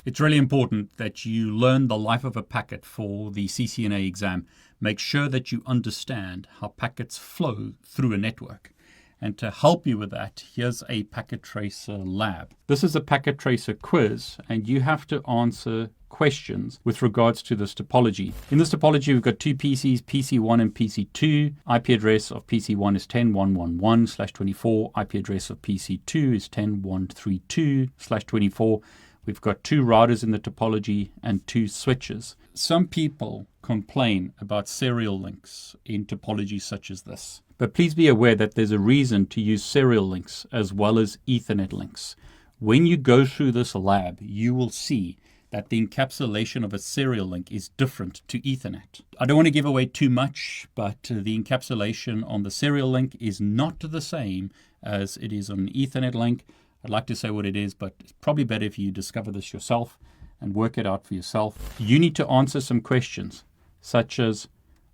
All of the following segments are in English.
It's really important that you learn the life of a packet for the CCNA exam. Make sure that you understand how packets flow through a network. And to help you with that, here's a packet tracer lab. This is a packet tracer quiz, and you have to answer questions with regards to this topology. In this topology, we've got two PCs, PC1 and PC2. IP address of PC1 is 10.111/24. IP address of PC2 is 10.132/24. We've got two routers in the topology and two switches. Some people complain about serial links in topologies such as this. But please be aware that there's a reason to use serial links as well as Ethernet links. When you go through this lab, you will see that the encapsulation of a serial link is different to Ethernet. I don't want to give away too much, but the encapsulation on the serial link is not the same as it is on an Ethernet link. I'd like to say what it is, but it's probably better if you discover this yourself and work it out for yourself. You need to answer some questions, such as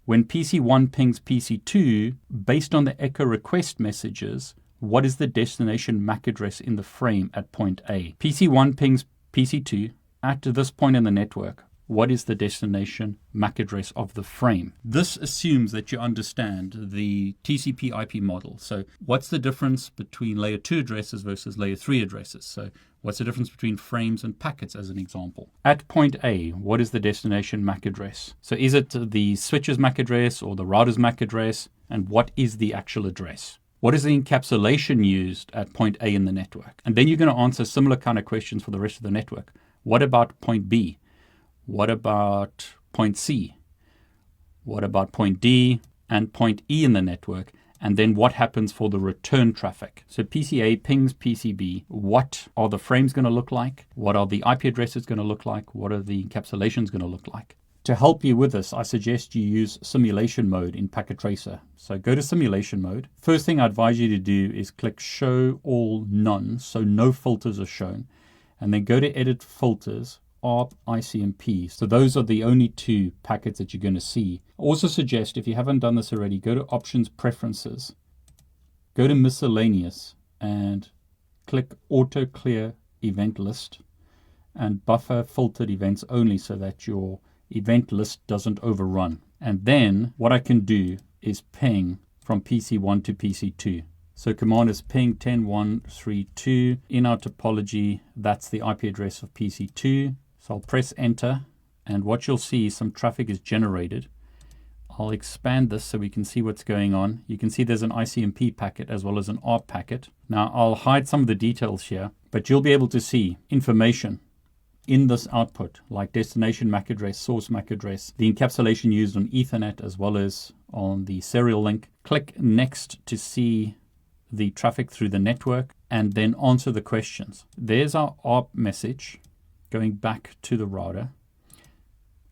when PC1 pings PC2, based on the echo request messages, what is the destination MAC address in the frame at point A? PC1 pings PC2 at this point in the network. What is the destination MAC address of the frame? This assumes that you understand the TCP IP model. So what's the difference between layer 2 addresses versus layer 3 addresses? So what's the difference between frames and packets as an example? At point A, what is the destination MAC address? So is it the switch's MAC address or the router's MAC address? And what is the actual address? What is the encapsulation used at point A in the network? And then you're going to answer similar kind of questions for the rest of the network. What about point B? What about point C? What about point D and point E in the network? And then what happens for the return traffic? So PCA pings PCB. What are the frames going to look like? What are the IP addresses going to look like? What are the encapsulations going to look like? To help you with this, I suggest you use simulation mode in Packet Tracer. So go to simulation mode. First thing I advise you to do is click Show All None, so no filters are shown. And then go to Edit Filters, ARP, ICMP. So those are the only two packets that you're going to see. I also suggest, if you haven't done this already, go to Options Preferences, go to Miscellaneous, and click Auto Clear Event List, and buffer filtered events only so that your event list doesn't overrun. And then what I can do is ping from PC1 to PC2. So command is ping 10.132. In our topology, that's the IP address of PC2. So I'll press enter, and what you'll see is some traffic is generated. I'll expand this so we can see what's going on. You can see there's an ICMP packet as well as an ARP packet. Now I'll hide some of the details here, but you'll be able to see information in this output, like destination MAC address, source MAC address, the encapsulation used on Ethernet as well as on the serial link. Click next to see the traffic through the network, and then answer the questions. There's our ARP message going back to the router,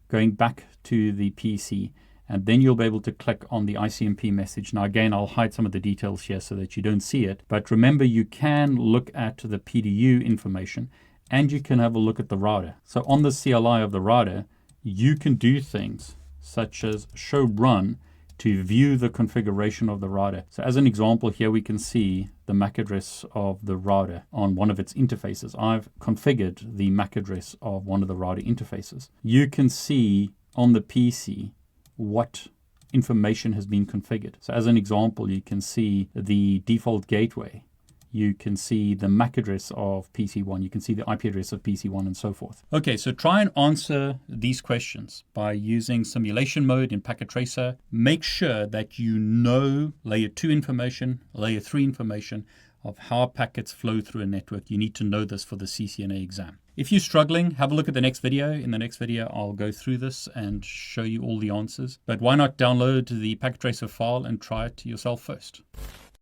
going back to the PC, and then you'll be able to click on the ICMP message. Now again, I'll hide some of the details here so that you don't see it, but remember you can look at the PDU information and you can have a look at the router. So on the CLI of the router, you can do things such as show run to view the configuration of the router. So as an example here, we can see the MAC address of the router on one of its interfaces. I've configured the MAC address of one of the router interfaces. You can see on the PC what information has been configured. So as an example, you can see the default gateway. You can see the MAC address of PC1. You can see the IP address of PC1 and so forth. Okay, so try and answer these questions by using simulation mode in Packet Tracer. Make sure that you know layer 2 information, layer 3 information of how packets flow through a network. You need to know this for the CCNA exam. If you're struggling, have a look at the next video. In the next video, I'll go through this and show you all the answers. But why not download the Packet Tracer file and try it yourself first?